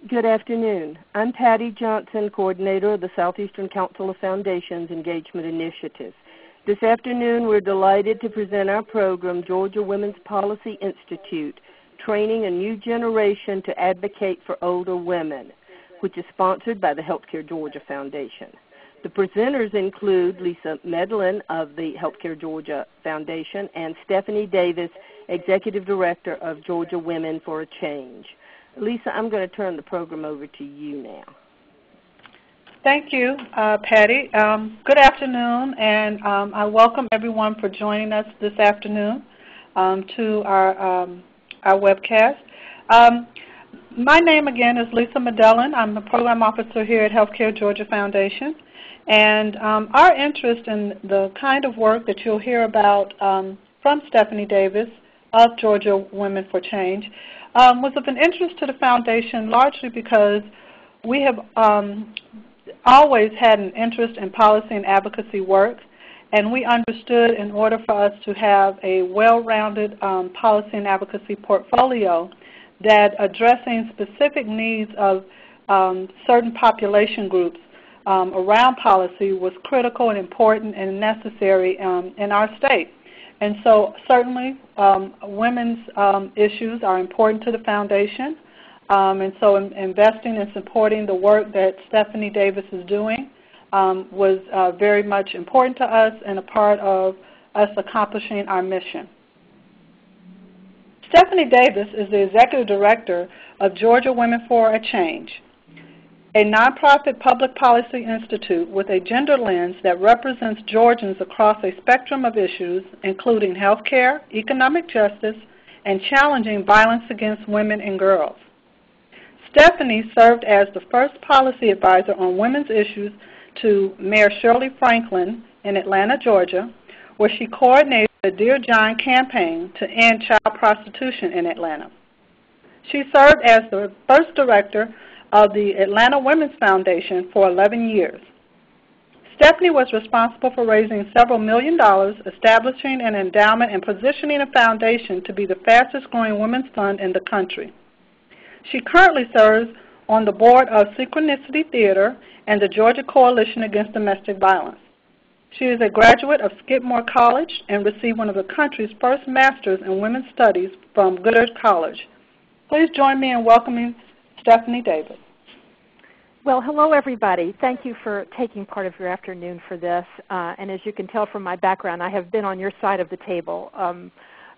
Good afternoon. I'm Patty Johnson, coordinator of the Southeastern Council of Foundations Engagement Initiative. This afternoon, we're delighted to present our program, Georgia Women's Policy Institute, Training a New Generation to Advocate for Older Women, which is sponsored by the Healthcare Georgia Foundation. The presenters include Lisa Medlin of the Healthcare Georgia Foundation and Stephanie Davis, Executive Director of Georgia Women for a Change. Lisa, I'm going to turn the program over to you now. Thank you, Patty. Good afternoon, and I welcome everyone for joining us this afternoon to our webcast. My name, again, is Lisa Medellin. I'm the Program Officer here at Healthcare Georgia Foundation, and our interest in the kind of work that you'll hear about from Stephanie Davis of Georgia Women for Change was of an interest to the Foundation largely because we have always had an interest in policy and advocacy work, and we understood in order for us to have a well-rounded policy and advocacy portfolio that addressing specific needs of certain population groups around policy was critical and important and necessary in our state. And so certainly women's issues are important to the Foundation, and so investing and supporting the work that Stephanie Davis is doing was very much important to us and a part of us accomplishing our mission. Stephanie Davis is the Executive Director of Georgia Women for a Change, a nonprofit public policy institute with a gender lens that represents Georgians across a spectrum of issues, including health care, economic justice, and challenging violence against women and girls. Stephanie served as the first policy advisor on women's issues to Mayor Shirley Franklin in Atlanta, Georgia, where she coordinated the Dear John campaign to end child prostitution in Atlanta. She served as the first director of the Atlanta Women's Foundation for 11 years. Stephanie was responsible for raising several $1 million, establishing an endowment, and positioning a foundation to be the fastest growing women's fund in the country. She currently serves on the board of Synchronicity Theater and the Georgia Coalition Against Domestic Violence. She is a graduate of Skidmore College and received one of the country's first Masters in Women's Studies from Goddard College. Please join me in welcoming Stephanie Davis. Well, hello, everybody. Thank you for taking part of your afternoon for this. And as you can tell from my background, I have been on your side of the table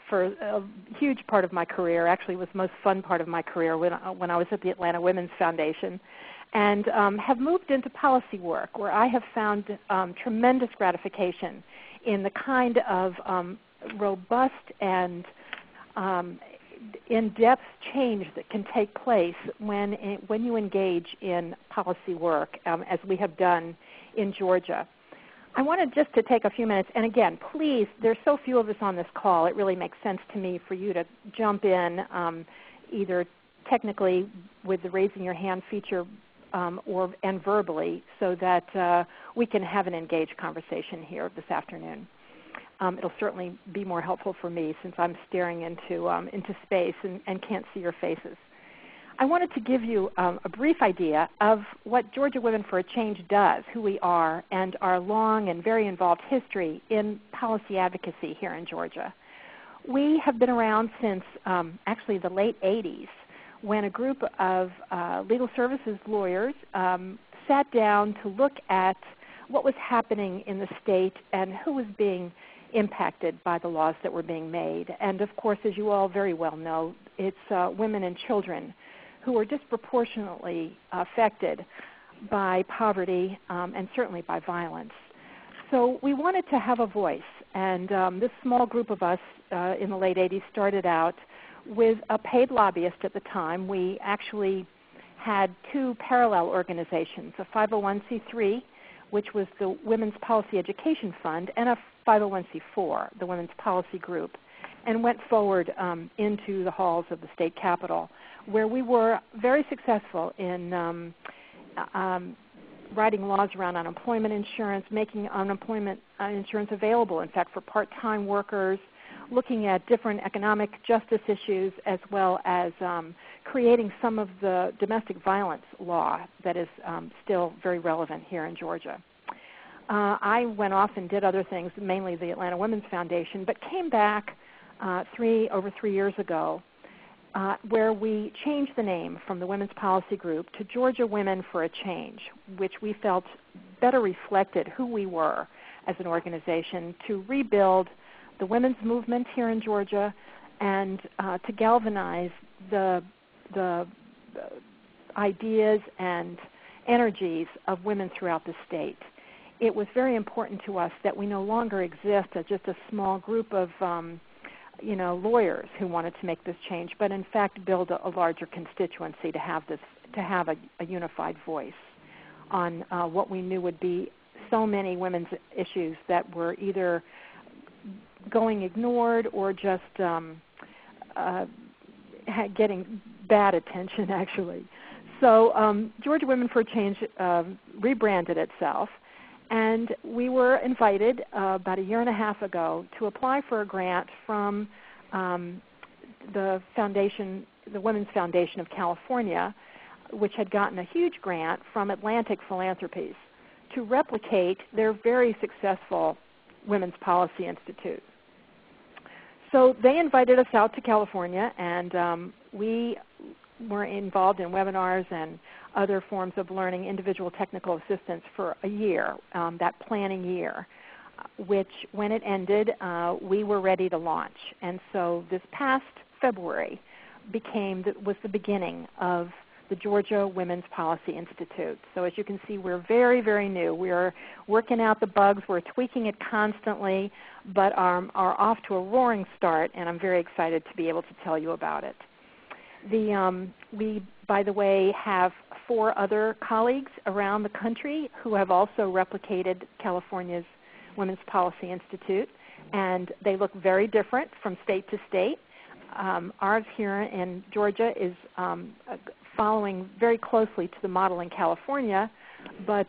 for a huge part of my career. Actually, it was the most fun part of my career when I was at the Atlanta Women's Foundation, and have moved into policy work where I have found tremendous gratification in the kind of robust and in-depth change that can take place when you engage in policy work, as we have done in Georgia. I wanted just to take a few minutes, and again, please, there's so few of us on this call, it really makes sense to me for you to jump in either technically with the raising your hand feature and verbally so that we can have an engaged conversation here this afternoon. It'll certainly be more helpful for me since I'm staring into space and can't see your faces. I wanted to give you a brief idea of what Georgia Women for a Change does, who we are, and our long and very involved history in policy advocacy here in Georgia. We have been around since actually the late 80s, when a group of legal services lawyers sat down to look at what was happening in the state and who was being impacted by the laws that were being made. And of course, as you all very well know, it's women and children who are disproportionately affected by poverty and certainly by violence. So we wanted to have a voice, and this small group of us in the late 80s started out with a paid lobbyist at the time. We actually had two parallel organizations, a 501c3, which was the Women's Policy Education Fund, and a 501c4, the Women's Policy Group, and went forward into the halls of the state capitol, where we were very successful in writing laws around unemployment insurance, making unemployment insurance available, in fact, for part-time workers, looking at different economic justice issues, as well as creating some of the domestic violence law that is still very relevant here in Georgia. I went off and did other things, mainly the Atlanta Women's Foundation, but came back over 3 years ago where we changed the name from the Women's Policy Group to Georgia Women for a Change, which we felt better reflected who we were as an organization to rebuild the women's movement here in Georgia and to galvanize the ideas and energies of women throughout the state. It was very important to us that we no longer exist as just a small group of lawyers who wanted to make this change, but in fact build a larger constituency to have a unified voice on what we knew would be so many women's issues that were either going ignored or just getting bad attention, actually. So Georgia Women for Change rebranded itself, and we were invited about a year and a half ago to apply for a grant from the foundation, the Women's Foundation of California, which had gotten a huge grant from Atlantic Philanthropies to replicate their very successful Women's Policy Institute. So they invited us out to California, and we were involved in webinars and other forms of learning, individual technical assistance for a year, that planning year, which when it ended, we were ready to launch. And so this past February was the beginning of the Georgia Women's Policy Institute. So as you can see, we're very, very new. We're working out the bugs. We're tweaking it constantly, but are off to a roaring start, and I'm very excited to be able to tell you about it. We, by the way, have 4 other colleagues around the country who have also replicated California's Women's Policy Institute, and they look very different from state to state. Ours here in Georgia is following very closely to the model in California, but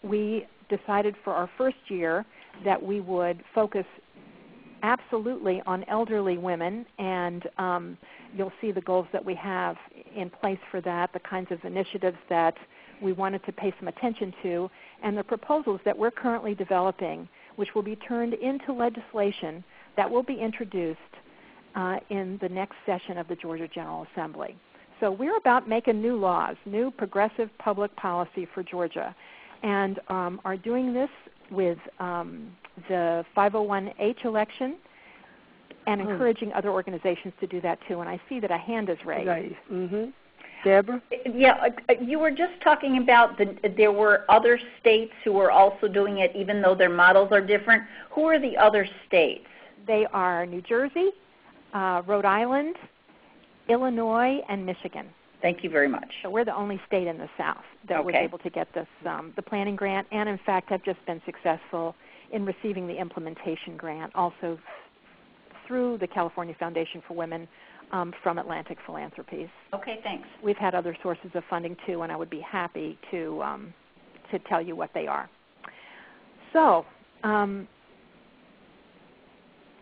we decided for our first year that we would focus absolutely on elderly women, and you'll see the goals that we have in place for that, the kinds of initiatives that we wanted to pay some attention to, and the proposals that we're currently developing, which will be turned into legislation that will be introduced in the next session of the Georgia General Assembly. So we're about making new laws, new progressive public policy for Georgia, and are doing this with the 501H election and encouraging other organizations to do that too. And I see that a hand is raised. Right. Mm-hmm. Deborah? Yeah, you were just talking about there were other states who were also doing it even though their models are different. Who are the other states? They are New Jersey, Rhode Island, Illinois, and Michigan. Thank you very much. So we're the only state in the South that was able to get this, the planning grant, and in fact have just been successful in receiving the implementation grant also through the California Foundation for Women from Atlantic Philanthropies. Okay, thanks. We've had other sources of funding too, and I would be happy to tell you what they are. So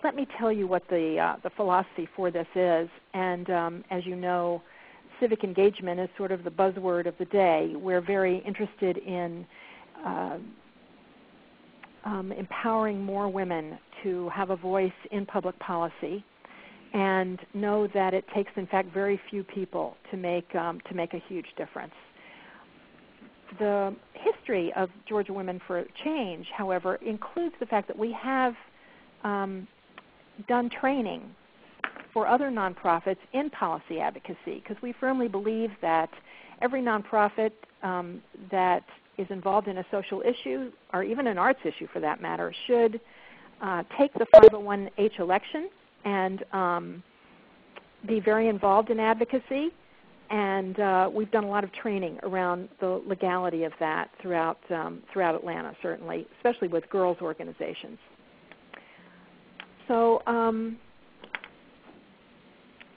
let me tell you what the philosophy for this is. And as you know, civic engagement is sort of the buzzword of the day. We're very interested in empowering more women to have a voice in public policy, and know that it takes, in fact, very few people to make a huge difference. The history of Georgia Women for Change, however, includes the fact that we have done training for other nonprofits in policy advocacy, because we firmly believe that every nonprofit that is involved in a social issue, or even an arts issue for that matter, should take the 501H election and be very involved in advocacy. And we've done a lot of training around the legality of that throughout Atlanta, certainly, especially with girls' organizations. So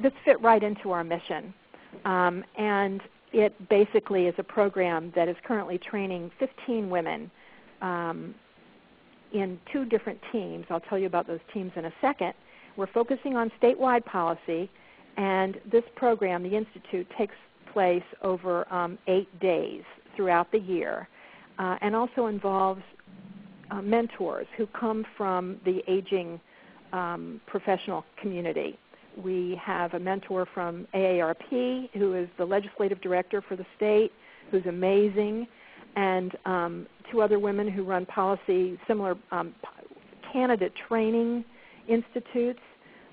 this fit right into our mission. And it basically is a program that is currently training 15 women in 2 different teams. I'll tell you about those teams in a second. We're focusing on statewide policy, And this program, the Institute, takes place over 8 days throughout the year, and also involves mentors who come from the aging professional community. We have a mentor from AARP, who is the legislative director for the state, who's amazing, and 2 other women who run policy, similar candidate training institutes,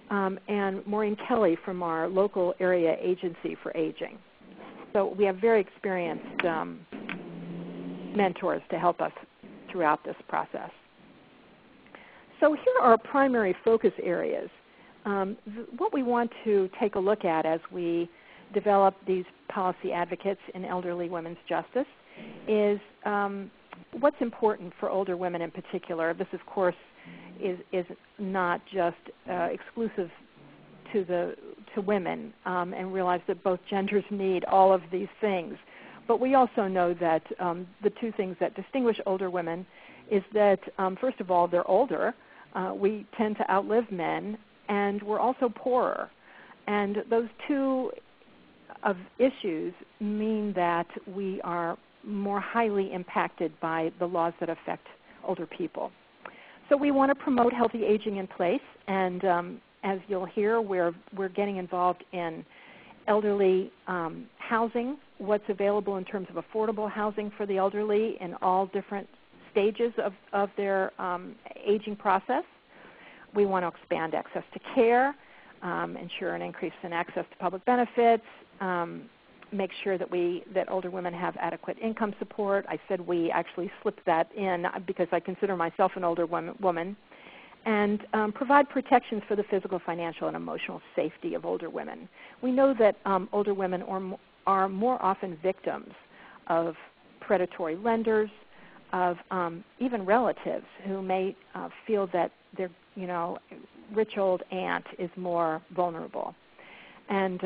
and Maureen Kelly from our local area agency for aging. So we have very experienced mentors to help us throughout this process. So here are our primary focus areas. What we want to take a look at as we develop these policy advocates in elderly women's justice is what's important for older women in particular. This, of course, is not just exclusive to women, and realize that both genders need all of these things. But we also know that the 2 things that distinguish older women is that, first of all, they're older. We tend to outlive men, and we're also poorer. And those 2 of issues mean that we are more highly impacted by the laws that affect older people. So we want to promote healthy aging in place, and as you'll hear, we're getting involved in elderly housing, what's available in terms of affordable housing for the elderly in all different stages of their aging process. We want to expand access to care, ensure an increase in access to public benefits, make sure that older women have adequate income support. I said we actually slipped that in because I consider myself an older woman. And provide protections for the physical, financial, and emotional safety of older women. We know that older women are more often victims of predatory lenders, of even relatives who may feel that their rich old aunt is more vulnerable, and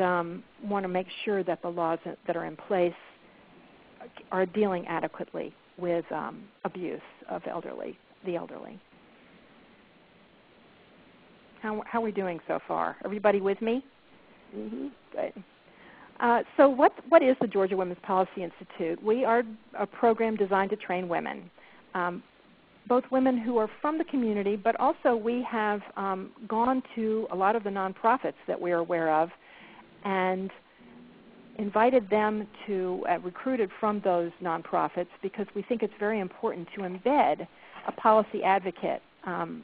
want to make sure that the laws that are in place are dealing adequately with abuse of the elderly. How are we doing so far? Everybody with me? Mm-hmm. Good. So what is the Georgia Women's Policy Institute? We are a program designed to train women, both women who are from the community, but also we have gone to a lot of the nonprofits that we're aware of and invited them to, recruited from those nonprofits because we think it's very important to embed a policy advocate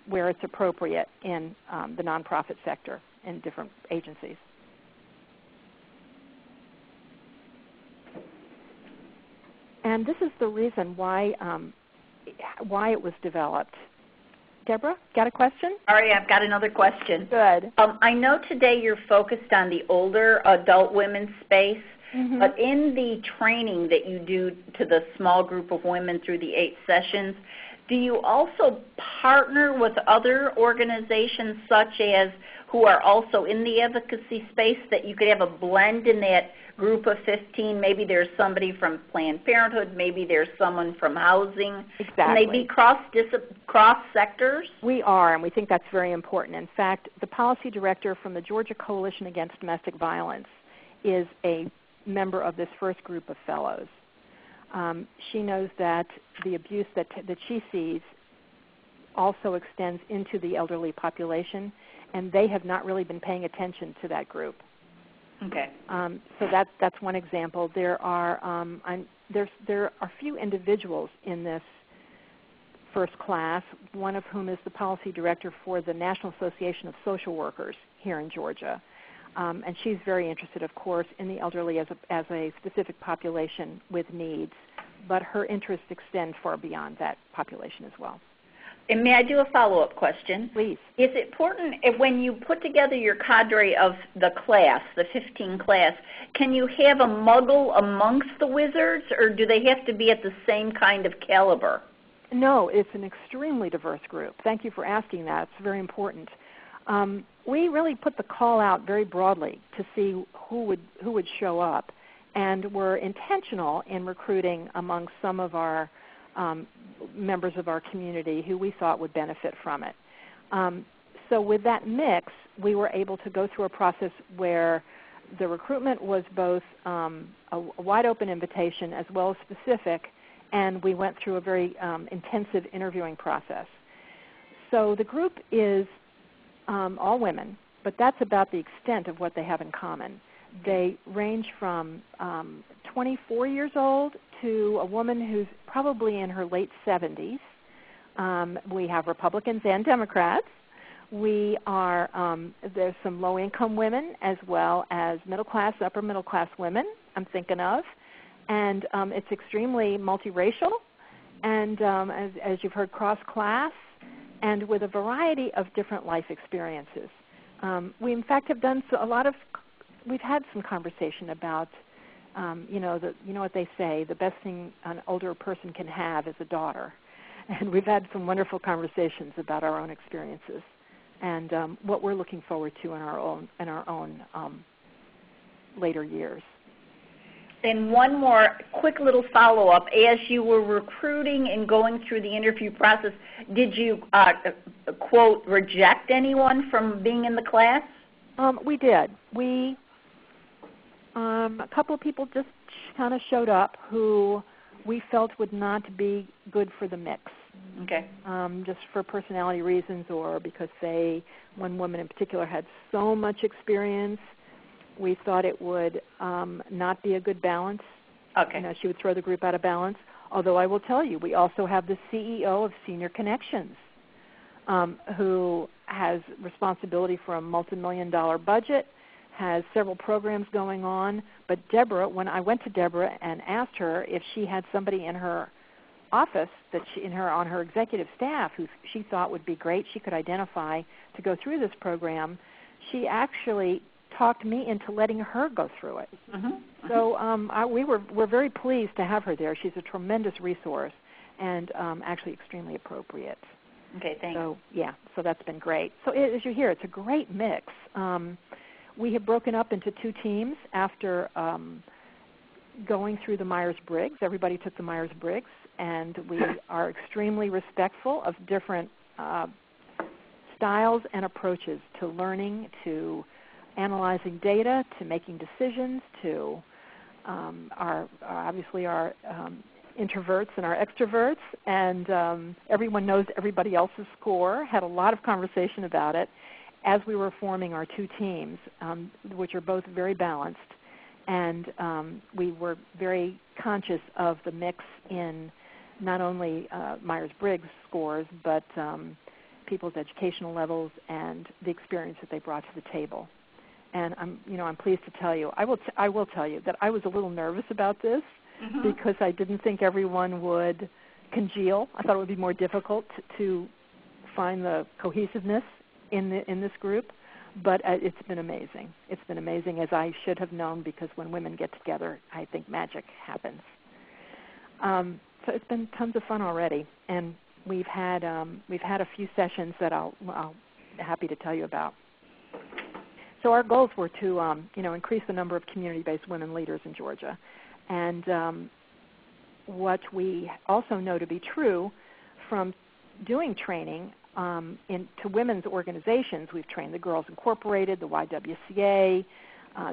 where it's appropriate in the nonprofit sector in different agencies. And this is the reason why it was developed. Deborah, got a question? All right, I've got another question. Good. I know today you're focused on the older adult women's space, mm-hmm. but in the training that you do to the small group of women through the 8 sessions, do you also partner with other organizations such as who are also in the advocacy space that you could have a blend in that group of 15? Maybe there's somebody from Planned Parenthood, maybe there's someone from housing. Exactly. Can they be cross sectors? We are, and we think that's very important. In fact, the policy director from the Georgia Coalition Against Domestic Violence is a member of this first group of fellows. She knows that the abuse that she sees also extends into the elderly population, and they have not really been paying attention to that group. Okay. So that's one example. There are a few individuals in this first class, one of whom is the policy director for the National Association of Social Workers here in Georgia. And she's very interested, of course, in the elderly as a specific population with needs, but her interests extend far beyond that population as well. And may I do a follow-up question? Please. Is it important when you put together your cadre of the class, the 15 class, can you have a muggle amongst the wizards, or do they have to be at the same kind of caliber? No, it's an extremely diverse group. Thank you for asking that. It's very important. We really put the call out very broadly to see who would show up, and we're intentional in recruiting among some of our members of our community who we thought would benefit from it. so with that mix, we were able to go through a process where the recruitment was both a wide open invitation as well as specific, and we went through a very intensive interviewing process. So the group is all women, but that's about the extent of what they have in common. They range from 24 years old to a woman who's probably in her late 70s. We have Republicans and Democrats. We are, there's some low-income women as well as middle-class, upper-middle-class women I'm thinking of. And it's extremely multiracial and, as you've heard, cross-class and with a variety of different life experiences. We, in fact, have done we've had some conversation about, you know what they say, the best thing an older person can have is a daughter. And we've had some wonderful conversations about our own experiences and what we're looking forward to in our own later years. And one more quick little follow-up. As you were recruiting and going through the interview process, did you, quote, reject anyone from being in the class? We did. A couple of people just kind of showed up who we felt would not be good for the mix. Okay. Just for personality reasons or because one woman in particular had so much experience, we thought it would not be a good balance. Okay. You know, she would throw the group out of balance. Although I will tell you, we also have the CEO of Senior Connections, who has responsibility for a multi-million-dollar budget, has several programs going on. But Deborah, when I went to Deborah and asked her if she had somebody in her office on her executive staff who she thought would be great, she could identify to go through this program, she actually talked me into letting her go through it. So we're very pleased to have her there. She's a tremendous resource and actually extremely appropriate. Okay, thanks. So yeah, so that's been great. So as you hear, it's a great mix. We have broken up into two teams after going through the Myers-Briggs. Everybody took the Myers-Briggs, and we are extremely respectful of different styles and approaches to learning, to analyzing data, to making decisions, to obviously our introverts and our extroverts, and everyone knows everybody else's score. Had a lot of conversation about it as we were forming our two teams, which are both very balanced, and we were very conscious of the mix in not only Myers-Briggs scores, but people's educational levels and the experience that they brought to the table. And I'm pleased to tell you, I will tell you that I was a little nervous about this because I didn't think everyone would congeal. I thought it would be more difficult to find the cohesiveness in this group, but it's been amazing. It's been amazing, as I should have known, because when women get together, I think magic happens. So it's been tons of fun already, and we've had a few sessions that I'll be happy to tell you about. So our goals were to increase the number of community-based women leaders in Georgia, and what we also know to be true from doing training to women's organizations. We've trained the Girls Incorporated, the YWCA,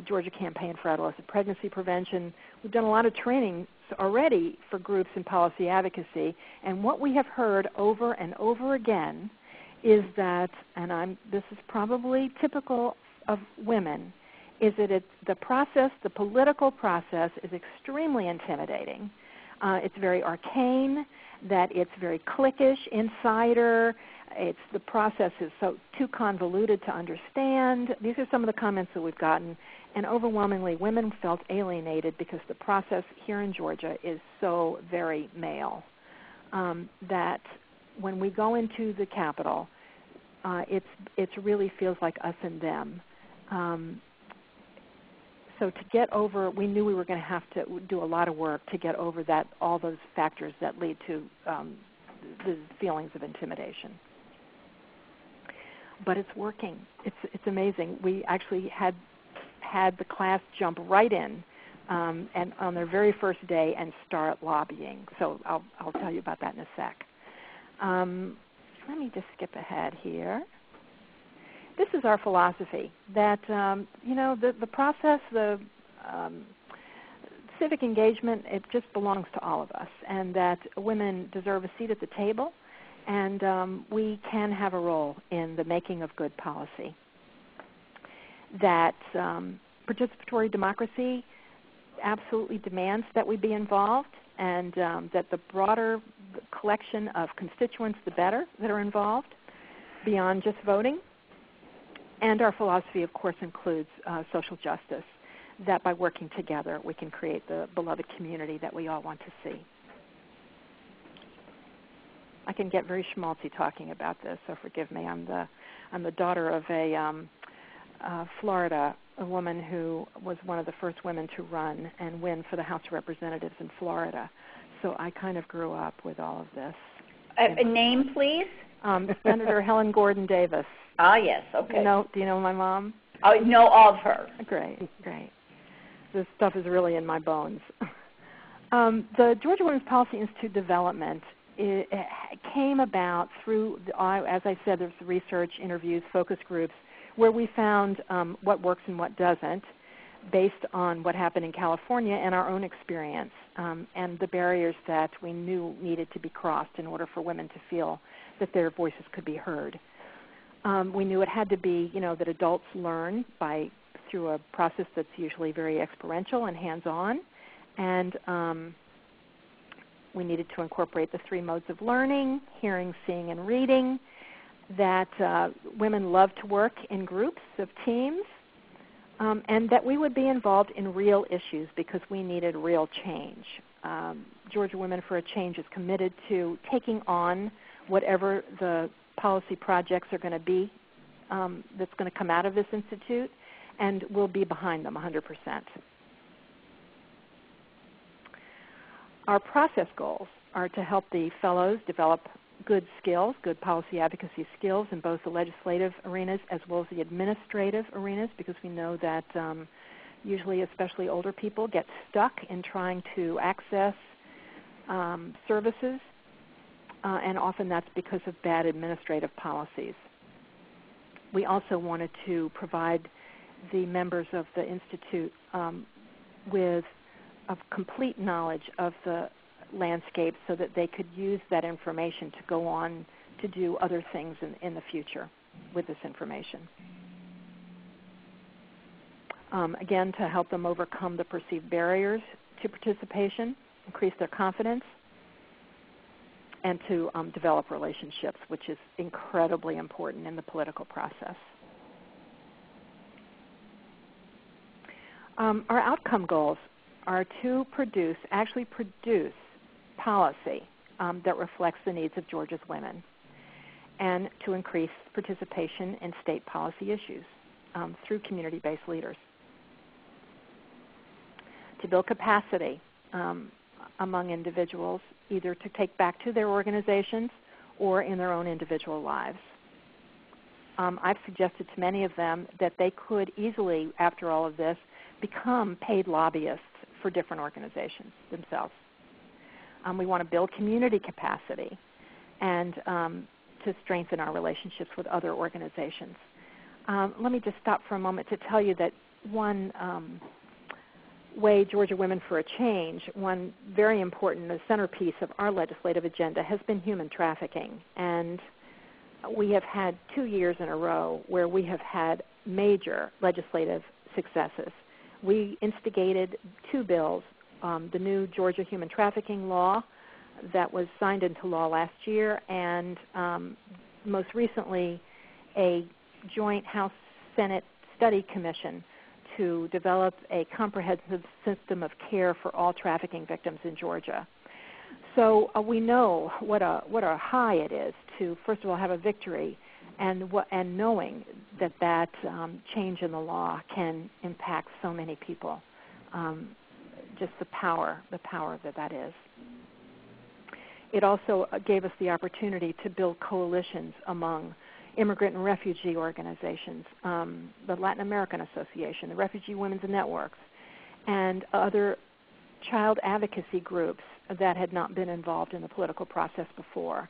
Georgia Campaign for Adolescent Pregnancy Prevention. We've done a lot of training already for groups in policy advocacy, and what we have heard over and over again is that, and this is probably typical of women, is that the political process is extremely intimidating. It's very arcane, that it's very cliquish, insider. The process is so too convoluted to understand. These are some of the comments that we've gotten, and overwhelmingly women felt alienated because the process here in Georgia is so very male that when we go into the Capitol, it really feels like us and them. So to get over, we knew we were going to have to do a lot of work to get over all those factors that lead to the feelings of intimidation. But it's working. It's amazing. We actually had the class jump right in and on their very first day and start lobbying. So I'll tell you about that in a sec. Let me just skip ahead here. this is our philosophy, that the process, the civic engagement, it just belongs to all of us, and that women deserve a seat at the table, and we can have a role in the making of good policy. That participatory democracy absolutely demands that we be involved, and that the broader collection of constituents, the better, that are involved, beyond just voting. And our philosophy, of course, includes social justice, that by working together we can create the beloved community that we all want to see. I can get very schmaltzy talking about this, so forgive me. I'm the daughter of a Florida, a woman who was one of the first women to run and win for the House of Representatives in Florida. So I kind of grew up with all of this. A name, please? Senator Helen Gordon Davis. Ah, yes, okay. Do you know my mom? I know of her. Great. This stuff is really in my bones. The Georgia Women's Policy Institute development came about through, as I said, there's research, interviews, focus groups, where we found what works and what doesn't based on what happened in California and our own experience, and the barriers that we knew needed to be crossed in order for women to feel that their voices could be heard. We knew it had to be, that adults learn through a process that's usually very experiential and hands-on, and we needed to incorporate the 3 modes of learning: hearing, seeing, and reading. That women love to work in groups of teams, and that we would be involved in real issues because we needed real change. Georgia Women for a Change is committed to taking on whatever the policy projects are going to be that's going to come out of this institute, and we'll be behind them 100%. Our process goals are to help the fellows develop good skills, good policy advocacy skills in both the legislative arenas as well as the administrative arenas, because we know that usually, especially older people, get stuck in trying to access services, and often that's because of bad administrative policies. We also wanted to provide the members of the Institute with a complete knowledge of the landscape so that they could use that information to go on to do other things in the future with this information. Again, to help them overcome the perceived barriers to participation, increase their confidence, and to develop relationships, which is incredibly important in the political process. Our outcome goals are to actually produce policy that reflects the needs of Georgia's women, and to increase participation in state policy issues through community-based leaders. To build capacity among individuals, either to take back to their organizations or in their own individual lives. I've suggested to many of them that they could easily, after all of this, become paid lobbyists for different organizations themselves. We want to build community capacity and to strengthen our relationships with other organizations. Let me just stop for a moment to tell you that one way Georgia Women for a Change, one very important centerpiece of our legislative agenda has been human trafficking. And we have had 2 years in a row where we have had major legislative successes. We instigated 2 bills, the new Georgia human trafficking law that was signed into law last year, and most recently a joint House-Senate study commission to develop a comprehensive system of care for all trafficking victims in Georgia. So we know what a high it is to, first of all, have a victory, and knowing that change in the law can impact so many people. Just the power that is. It also gave us the opportunity to build coalitions among immigrant and refugee organizations, the Latin American Association, the Refugee Women's Networks, and other child advocacy groups that had not been involved in the political process before.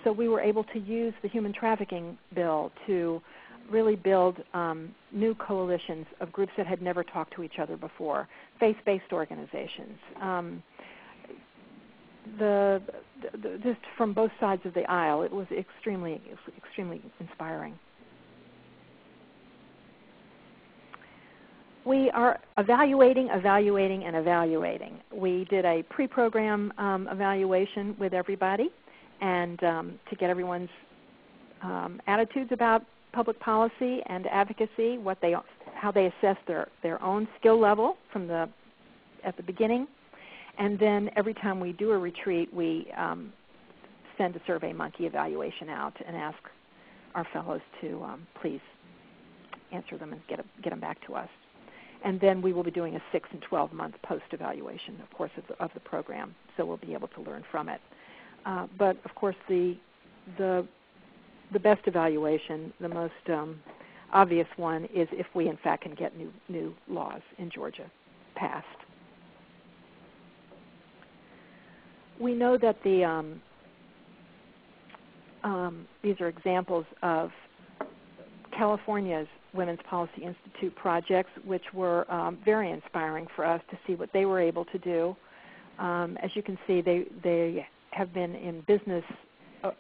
So we were able to use the human trafficking bill to really build new coalitions of groups that had never talked to each other before, faith-based organizations, just from both sides of the aisle. It was extremely inspiring. We are evaluating. We did a pre-program evaluation with everybody, and to get everyone's attitudes about public policy and advocacy, how they assess their own skill level at the beginning, and then every time we do a retreat, we send a SurveyMonkey evaluation out and ask our fellows to please answer them and get them back to us. And then we will be doing a 6 and 12-month post-evaluation, of course, of the program, so we'll be able to learn from it. But of course, the best evaluation, the most obvious one, is if we in fact can get new laws in Georgia passed. We know that these are examples of California's Women's Policy Institute projects, which were very inspiring for us to see what they were able to do. As you can see, they have been in business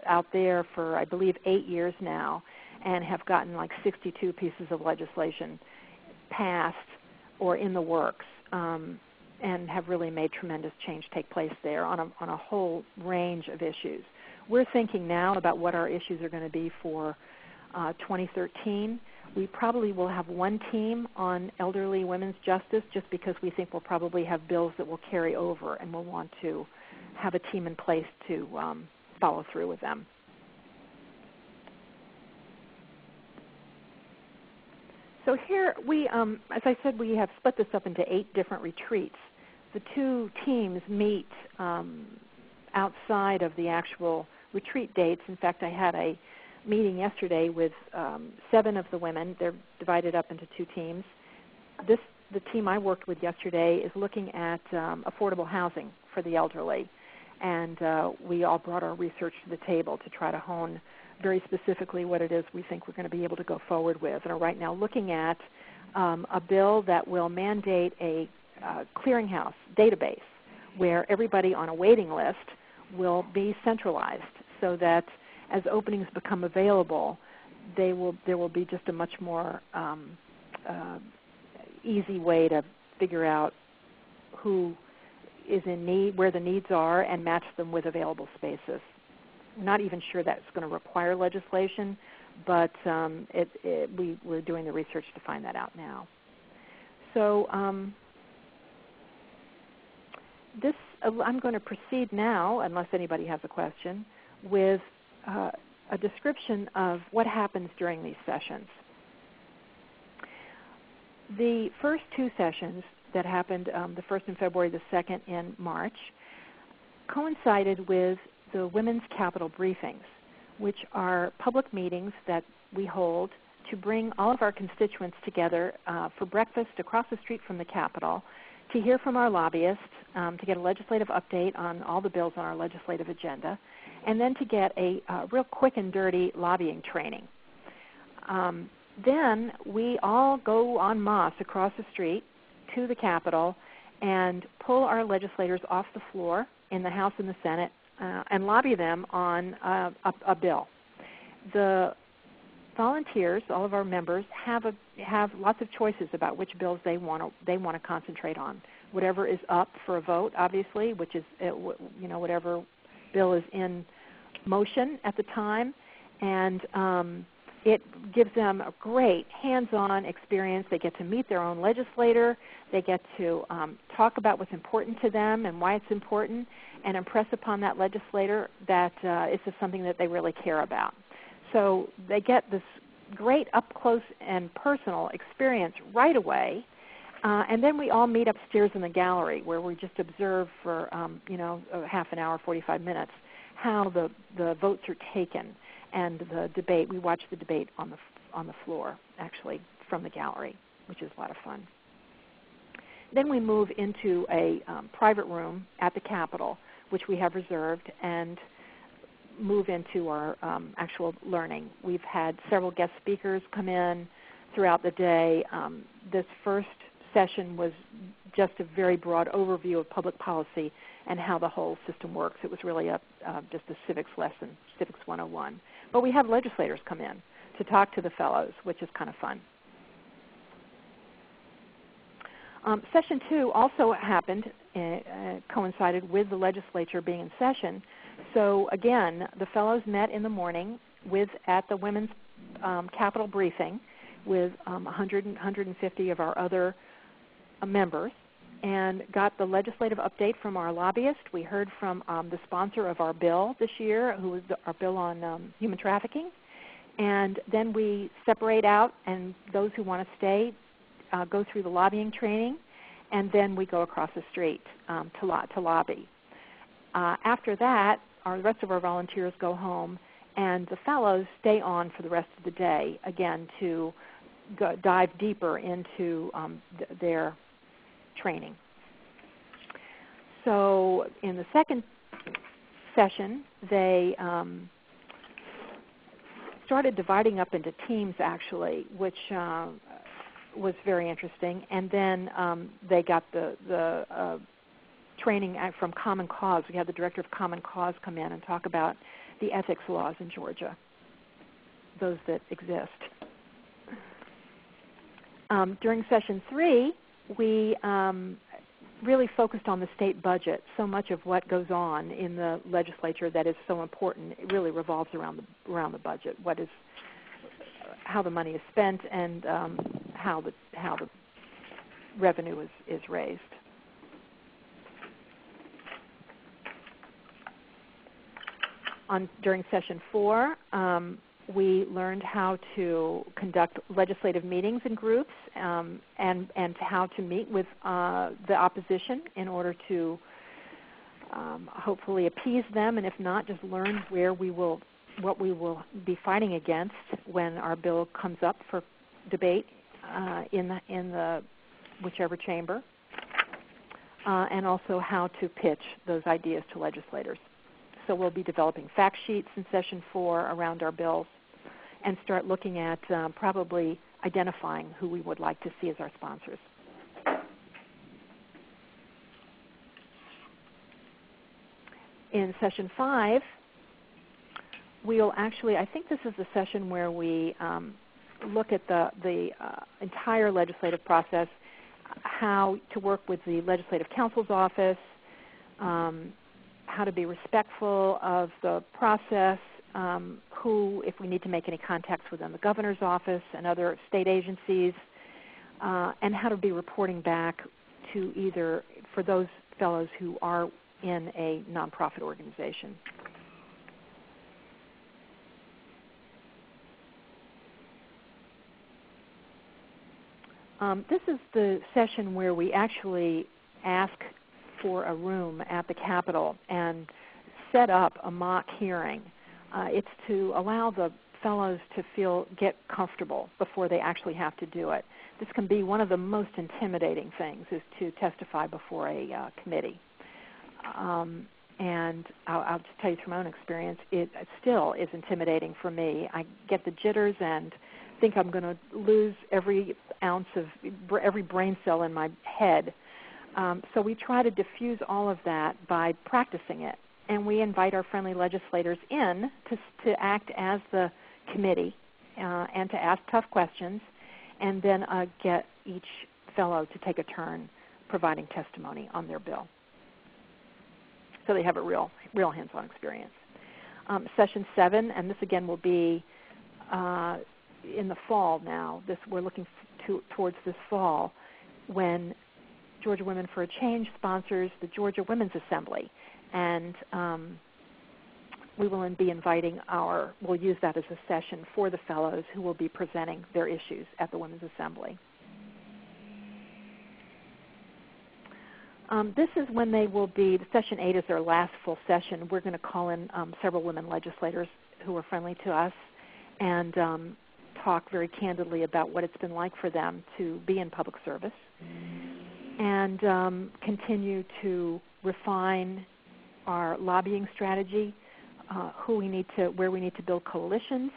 out there for, I believe, 8 years now, and have gotten like 62 pieces of legislation passed or in the works, and have really made tremendous change take place there on a whole range of issues. We're thinking now about what our issues are going to be for 2013. We probably will have one team on elderly women's justice, just because we think we'll probably have bills that will carry over, and we'll want to have a team in place to follow through with them. So here we, as I said, we have split this up into 8 different retreats. The 2 teams meet outside of the actual retreat dates. In fact, I had a meeting yesterday with 7 of the women. They're divided up into 2 teams. The team I worked with yesterday is looking at affordable housing for the elderly, and we all brought our research to the table to try to hone very specifically what it is we think we're going to be able to go forward with, and are right now looking at a bill that will mandate a clearinghouse database where everybody on a waiting list will be centralized, so that as openings become available, there will be just a much more easy way to figure out who is in need, where the needs are, and match them with available spaces. I'm not even sure that's going to require legislation, but we're doing the research to find that out now. So I'm going to proceed now, unless anybody has a question, with a description of what happens during these sessions. The first 2 sessions that happened, the first in February, the second in March, coincided with the Women's Capital Briefings, which are public meetings that we hold to bring all of our constituents together for breakfast across the street from the Capitol, to hear from our lobbyists, to get a legislative update on all the bills on our legislative agenda, and then to get a real quick and dirty lobbying training. Then we all go en masse across the street to the Capitol and pull our legislators off the floor in the House and the Senate and lobby them on a bill. The volunteers, all of our members, have lots of choices about which bills they want to concentrate on. Whatever is up for a vote, obviously, which is whatever bill is in motion at the time, and it gives them a great hands-on experience. They get to meet their own legislator. They get to talk about what's important to them and why it's important, and impress upon that legislator that it's just something that they really care about. So they get this great up-close and personal experience right away, and then we all meet upstairs in the gallery where we just observe for a half an hour, 45 minutes, how the votes are taken and the debate. We watch the debate on the floor, actually, from the gallery, which is a lot of fun. Then we move into a private room at the Capitol, which we have reserved, and move into our actual learning. We've had several guest speakers come in throughout the day. This first session was just a very broad overview of public policy and how the whole system works. It was really just a civics lesson, Civics 101. But we had legislators come in to talk to the fellows, which is kind of fun. Session 2 also happened, coincided with the legislature being in session. So again, the fellows met in the morning at the Women's Capitol briefing with 150 of our other members, and got the legislative update from our lobbyist. We heard from the sponsor of our bill this year, who was our bill on human trafficking. And then we separate out, and those who want to stay go through the lobbying training, and then we go across the street to lobby. After that, the rest of our volunteers go home, and the fellows stay on for the rest of the day, again, to dive deeper into their training. So in the second session, they started dividing up into teams, actually, which was very interesting. And then they got the training from Common Cause. We had the director of Common Cause come in and talk about the ethics laws in Georgia, those that exist. During session 3, we really focused on the state budget. So much of what goes on in the legislature that is so important, it really revolves around the budget. How the money is spent, and how the revenue is raised. During session 4, we learned how to conduct legislative meetings in groups, and how to meet with the opposition in order to hopefully appease them, and if not, just learn what we will be fighting against when our bill comes up for debate in the whichever chamber, and also how to pitch those ideas to legislators. So we'll be developing fact sheets in session 4 around our bills, and start looking at probably identifying who we would like to see as our sponsors. In session 5, we'll actually, I think this is the session where we look at the entire legislative process, how to work with the Legislative Counsel's Office, how to be respectful of the process, if we need to make any contacts within the governor's office and other state agencies, and how to be reporting back to either for those fellows who are in a nonprofit organization. This is the session where we actually ask for a room at the Capitol and set up a mock hearing. It's to allow the fellows to get comfortable before they actually have to do it. This can be one of the most intimidating things, is to testify before a committee. And I'll just tell you from my own experience, it still is intimidating for me. I get the jitters and think I'm going to lose every ounce of every brain cell in my head. So we try to diffuse all of that by practicing it. And we invite our friendly legislators in to act as the committee and to ask tough questions, and then get each fellow to take a turn providing testimony on their bill, so they have a real hands-on experience. Session 7, and this again will be in the fall now. We're looking towards this fall, when Georgia Women for a Change sponsors the Georgia Women's Assembly. And we will be inviting we'll use that as a session for the fellows who will be presenting their issues at the Women's Assembly. This is when session 8 is their last full session. We're going to call in several women legislators who are friendly to us, and talk very candidly about what it's been like for them to be in public service, and continue to refine our lobbying strategy, where we need to build coalitions,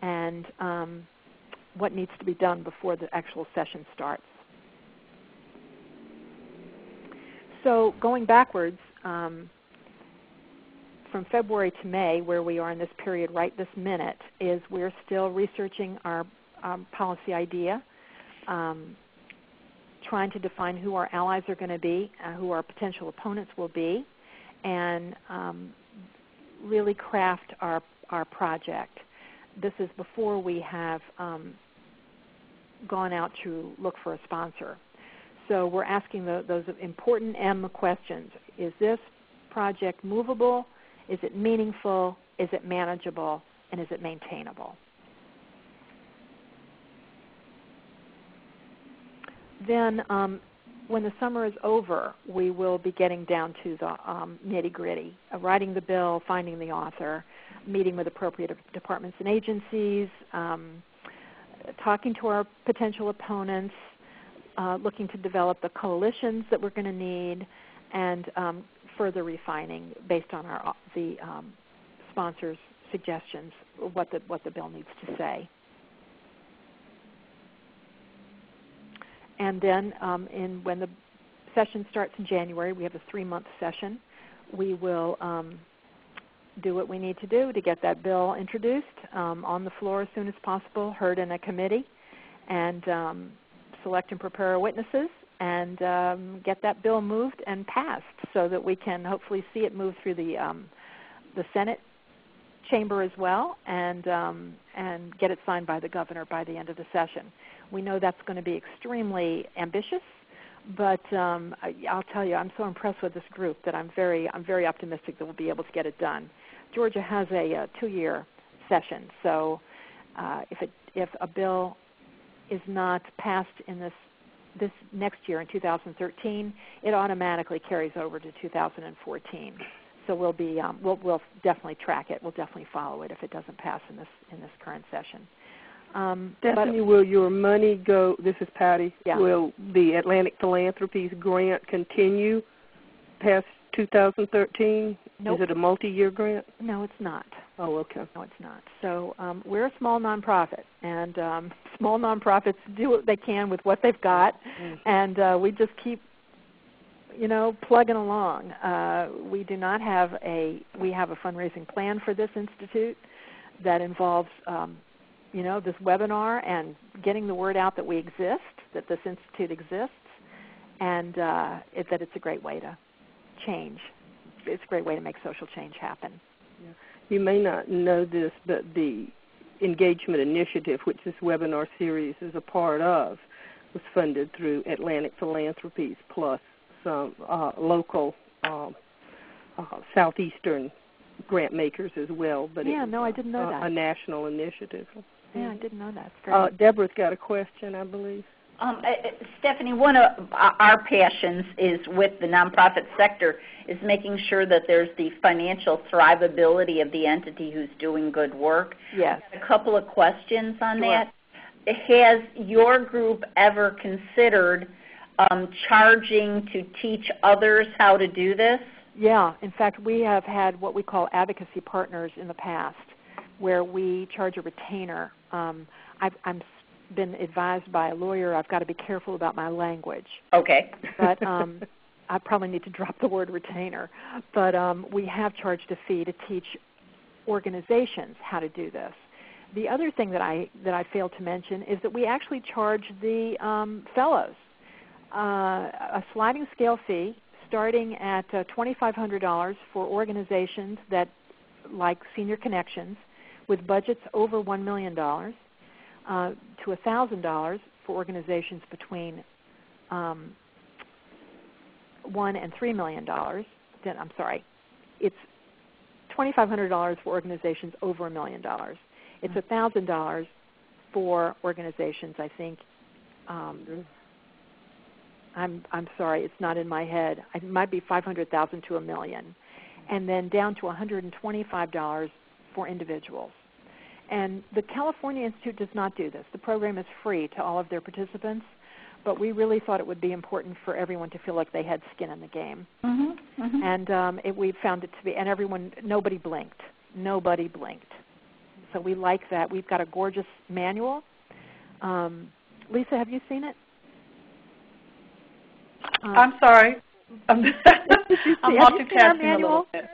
and what needs to be done before the actual session starts. So going backwards, from February to May, where we are in this period right this minute, is we're still researching our policy idea, trying to define who our allies are going to be, who our potential opponents will be, and really craft our project. This is before we have gone out to look for a sponsor. So we're asking those important M questions. Is this project movable? Is it meaningful? Is it manageable? And is it maintainable? Then when the summer is over, we will be getting down to the nitty-gritty, writing the bill, finding the author, meeting with appropriate departments and agencies, talking to our potential opponents, looking to develop the coalitions that we're going to need, and further refining based on the sponsors' suggestions what the bill needs to say. And then when the session starts in January, we have a 3-month session. We will do what we need to do to get that bill introduced on the floor as soon as possible, heard in a committee, and select and prepare our witnesses, and get that bill moved and passed so that we can hopefully see it move through the Senate chamber as well, and get it signed by the governor by the end of the session. We know that's going to be extremely ambitious, but I'll tell you, I'm so impressed with this group that I'm very optimistic that we'll be able to get it done. Georgia has a 2-year session, so if a bill is not passed in this next year in 2013, it automatically carries over to 2014. So we'll definitely track it. We'll definitely follow it if it doesn't pass in this current session. Stephanie, will your money go? This is Patty. Yeah. Will the Atlantic Philanthropies grant continue past 2013? Nope. Is it a multi-year grant? No, it's not. Oh, okay. No, it's not. So we're a small nonprofit, and small nonprofits do what they can with what they've got, and we just keep, plugging along. We do not have we have a fundraising plan for this institute that involves, this webinar and getting the word out that we exist, that this institute exists, and that it's a great way to change. It's a great way to make social change happen. Yeah. You may not know this, but the engagement initiative, which this webinar series is a part of, was funded through Atlantic Philanthropies plus some local southeastern grant makers as well. But I didn't know that. A national initiative. Yeah, I didn't know that. It's great. Deborah's got a question, I believe. Stephanie, one of our passions is with the nonprofit sector is making sure that there's the financial thrivability of the entity who's doing good work. Yes. A couple of questions on that. Has your group ever considered charging to teach others how to do this? Yeah. In fact, we have had what we call advocacy partners in the past, where we charge a retainer. I'm been advised by a lawyer I've got to be careful about my language. Okay. But I probably need to drop the word retainer. But we have charged a fee to teach organizations how to do this. The other thing that I failed to mention is that we actually charge the fellows a sliding scale fee starting at $2,500 for organizations that, like Senior Connections, with budgets over $1 million, to $1,000 for organizations between $1 and $3 million. I'm sorry, it's $2,500 for organizations over $1 million. It's $1,000 for organizations. I think I'm sorry, it's not in my head. It might be $500,000 to $1 million, and then down to $125 for individuals. And the California Institute does not do this. The program is free to all of their participants, but we really thought it would be important for everyone to feel like they had skin in the game. And we found it to be, and nobody blinked. nobody blinked. So we like that. We've got a gorgeous manual. Lisa, have you seen it? I'm sorry. I'm multitasking a little bit.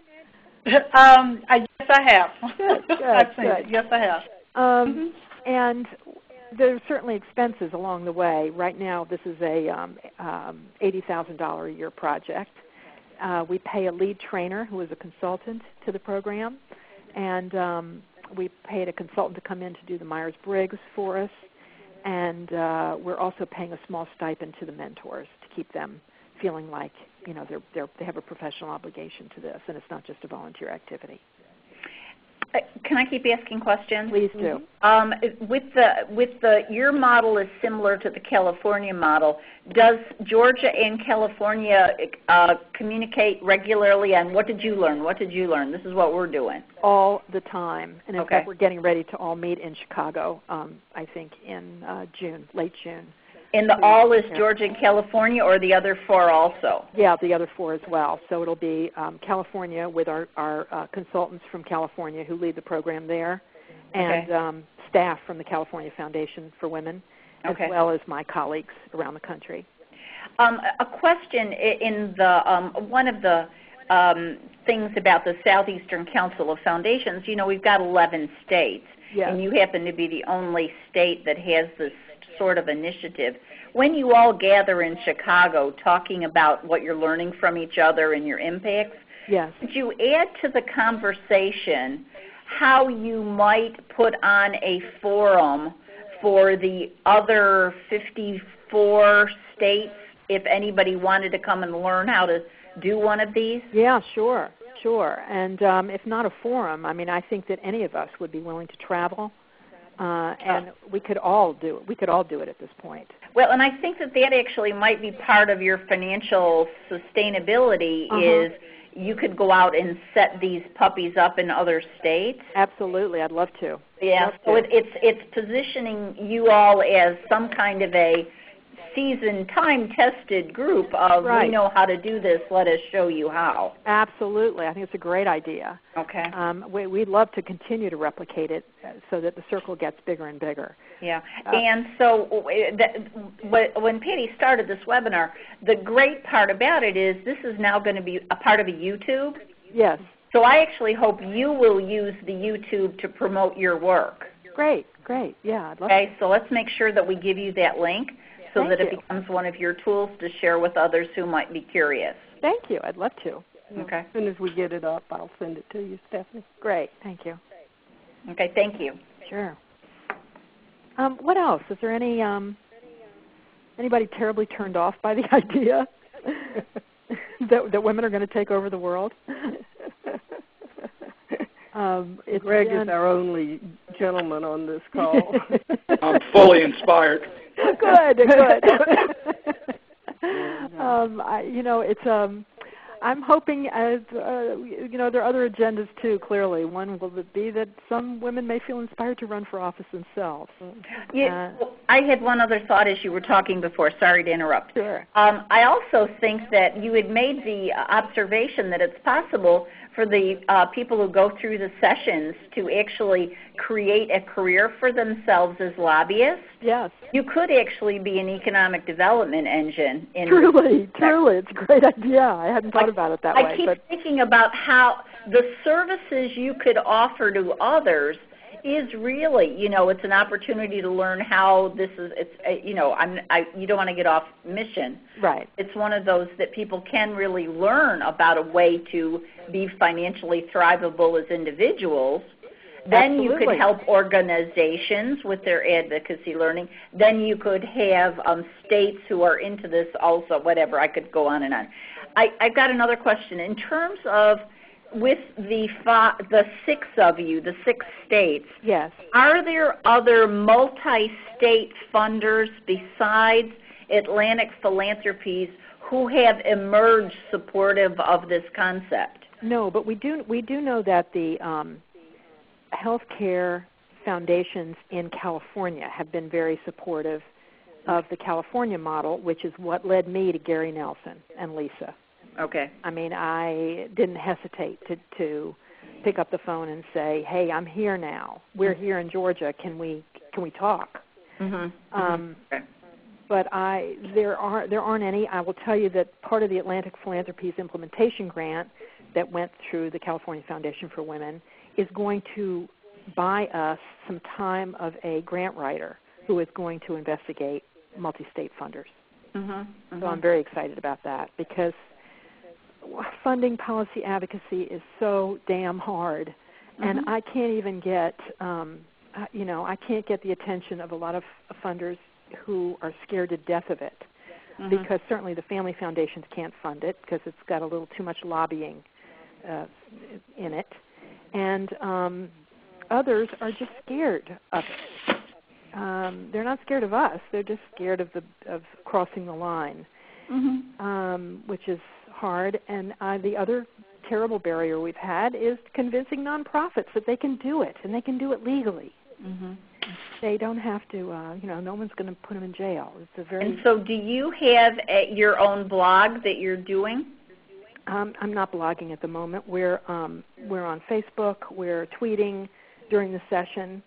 Yes, I have. I've seen it. Yes, I have. And there's certainly expenses along the way. Right now, this is a $80,000 a year project. We pay a lead trainer who is a consultant to the program, and we paid a consultant to come in to do the Myers-Briggs for us, and we're also paying a small stipend to the mentors to keep them feeling like they have a professional obligation to this, and it's not just a volunteer activity. Can I keep asking questions? Please do. Your model is similar to the California model. Does Georgia and California communicate regularly on what did you learn? What did you learn? This is what we're doing. All the time. And in fact, we're getting ready to all meet in Chicago, I think in June, late June. And the all is Georgia and California, or the other 4 also? Yeah, the other 4 as well. So it'll be California with our consultants from California who lead the program there, and staff from the California Foundation for Women, as well as my colleagues around the country. A question in the one of the things about the Southeastern Council of Foundations, we've got 11 states, and you happen to be the only state that has this sort of initiative. When you all gather in Chicago talking about what you're learning from each other and your impacts, could you add to the conversation how you might put on a forum for the other 54 states if anybody wanted to come and learn how to do one of these? Yeah, sure. And if not a forum, I think that any of us would be willing to travel. And we could all do it. We could all do it at this point. Well, and I think that actually might be part of your financial sustainability is you could go out and set these puppies up in other states. Absolutely. I'd love to. Yeah. So it's positioning you all as some kind of a seasoned, time-tested group of we know how to do this, let us show you how. Absolutely. I think it's a great idea. Okay. We'd love to continue to replicate it so that the circle gets bigger and bigger. Yeah. And so when Patty started this webinar, the great part about it is this is now going to be a part of a YouTube. Yes. So I actually hope you will use the YouTube to promote your work. Great. Yeah, I'd love to. Okay, so let's make sure that we give you that link so that it becomes one of your tools to share with others who might be curious. Thank you. I'd love to. Okay. As soon as we get it up, I'll send it to you, Stephanie. Great. Thank you. Okay, thank you. Sure. What else? Is there anybody terribly turned off by the idea that women are going to take over the world? Greg is our only gentleman on this call. I'm fully inspired. Good. I'm hoping, there are other agendas too. Clearly, one will be that some women may feel inspired to run for office themselves. I had one other thought as you were talking before. Sorry to interrupt. Sure. I also think that you had made the observation that it's possible for the people who go through the sessions to actually create a career for themselves as lobbyists. Yes. You could actually be an economic development engine. Truly. It's a great idea. I hadn't thought about it that way. I keep thinking about how the services you could offer to others is really, it's an opportunity to learn how this is, you don't want to get off mission. Right. It's one of those that people can really learn about a way to be financially thrivable as individuals. Then you could help organizations with their advocacy learning. Then you could have states who are into this also, whatever. I could go on and on. I've got another question. In terms of with the 6 of you, the 6 states, yes, are there other multi-state funders besides Atlantic Philanthropies who have emerged supportive of this concept? No, but we do know that the healthcare foundations in California have been very supportive of the California model, which is what led me to Gary Nelson and Lisa. Okay. I didn't hesitate to pick up the phone and say, "Hey, I'm here now. We're here in Georgia. Can we talk?" Okay. But there aren't any. I will tell you that part of the Atlantic Philanthropies implementation grant that went through the California Foundation for Women is going to buy us some time of a grant writer who is going to investigate multi-state funders. So I'm very excited about that because funding policy advocacy is so damn hard, and I can't even get, I can't get the attention of a lot of funders who are scared to death of it, because certainly the family foundations can't fund it because it's got a little too much lobbying in it, and others are just scared of it. They're not scared of us; they're just scared of crossing the line, which is hard. And the other terrible barrier we've had is convincing nonprofits that they can do it and they can do it legally. They don't have to, no one's going to put them in jail. It's a very. And so, do you have your own blog that you're doing? I'm not blogging at the moment. We're on Facebook. We're tweeting during the session,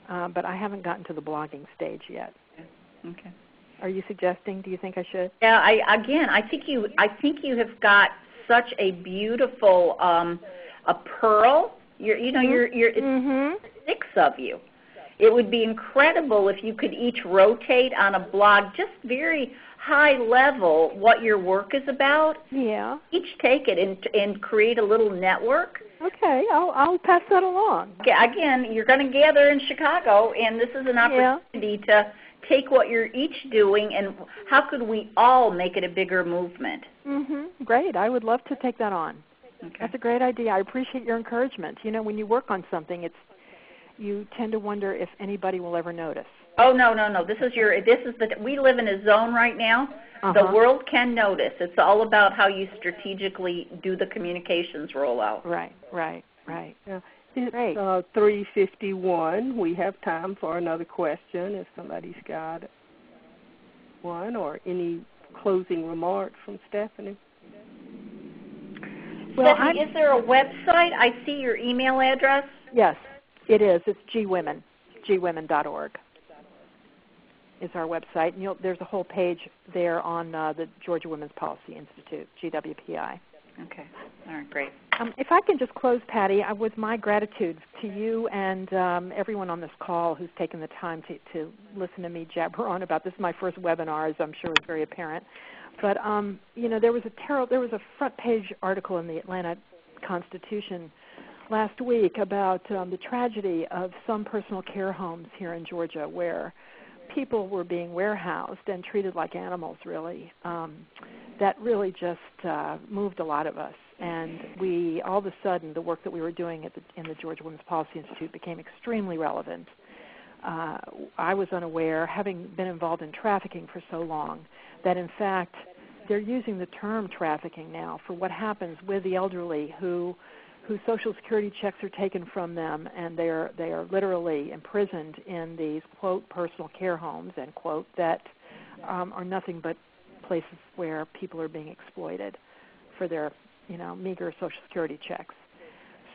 but I haven't gotten to the blogging stage yet. Okay. Are you suggesting? Do you think I should? Yeah. I think you have got such a beautiful a pearl. It's 6 of you. It would be incredible if you could each rotate on a blog, just very high level, what your work is about. Yeah. Each take it and create a little network. Okay, I'll pass that along. Okay, again, you're going to gather in Chicago, and this is an opportunity to take what you're each doing, and how could we all make it a bigger movement? Great. I would love to take that on. Okay. That's a great idea. I appreciate your encouragement. When you work on something, you tend to wonder if anybody will ever notice. Oh, no. We live in a zone right now. The world can notice. It's all about how you strategically do the communications rollout. Right. Yeah. It's 3:51. We have time for another question if somebody's got one, or any closing remarks from Stephanie. Well, Stephanie, is there a website? I see your email address. Yes, it is. It's GWomen, GWomen.org is our website. And there's a whole page there on the Georgia Women's Policy Institute, GWPI. Okay. All right, great. If I can just close, Patty, with my gratitude to you and everyone on this call who's taken the time to listen to me jabber on about this. Is my first webinar, as I'm sure is very apparent. But there was a front page article in the Atlanta Constitution last week about the tragedy of some personal care homes here in Georgia where people were being warehoused and treated like animals, really. That really just moved a lot of us. And we, all of a sudden, the work that we were doing in the Georgia Women's Policy Institute became extremely relevant. I was unaware, having been involved in trafficking for so long, that in fact they're using the term trafficking now for what happens with the elderly whose Social Security checks are taken from them, and they are literally imprisoned in these, quote, personal care homes, end quote, that are nothing but places where people are being exploited for their meager Social Security checks.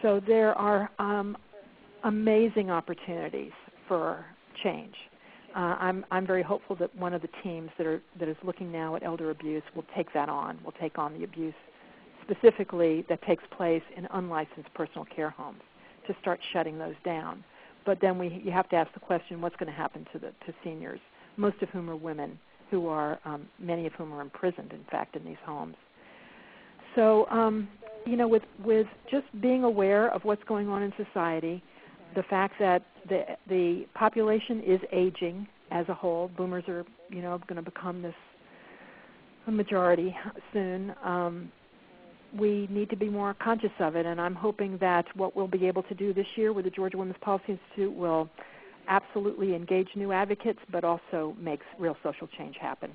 So there are amazing opportunities for change. I'm very hopeful that one of the teams that is looking now at elder abuse will take that on. Will take on the abuse specifically that takes place in unlicensed personal care homes to start shutting those down. But then you have to ask the question: what's going to happen to seniors, most of whom are women, who are many of whom are imprisoned, in fact, in these homes. So, with just being aware of what's going on in society, the fact that the population is aging as a whole, boomers are, going to become a majority soon. We need to be more conscious of it, and I'm hoping that what we'll be able to do this year with the Georgia Women's Policy Institute will absolutely engage new advocates, but also makes real social change happen.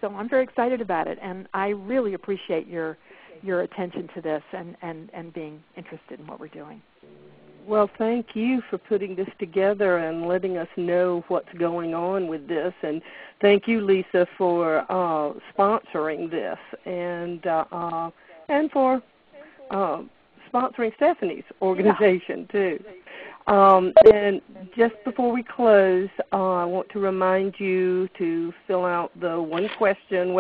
So I'm very excited about it, and I really appreciate your attention to this and being interested in what we're doing. Well, thank you for putting this together and letting us know what's going on with this. And thank you, Lisa, for sponsoring this and for sponsoring Stephanie's organization, too. And just before we close, I want to remind you to fill out the one-question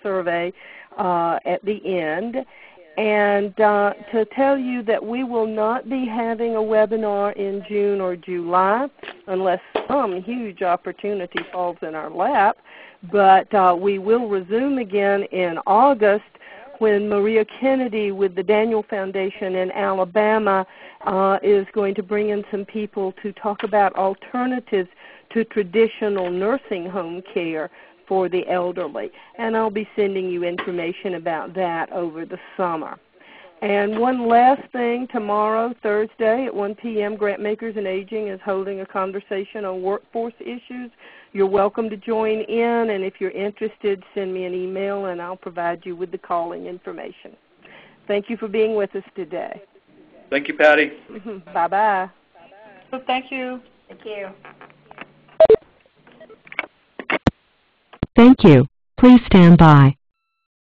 survey at the end, and to tell you that we will not be having a webinar in June or July unless some huge opportunity falls in our lap, but we will resume again in August when Maria Kennedy with the Daniel Foundation in Alabama is going to bring in some people to talk about alternatives to traditional nursing home care for the elderly. And I'll be sending you information about that over the summer. And one last thing, tomorrow, Thursday at 1 p.m., Grantmakers and Aging is holding a conversation on workforce issues. You're welcome to join in, and if you're interested, send me an email and I'll provide you with the calling information. Thank you for being with us today. Thank you, Patty. Bye-bye. Thank you. Thank you. Thank you. Please stand by.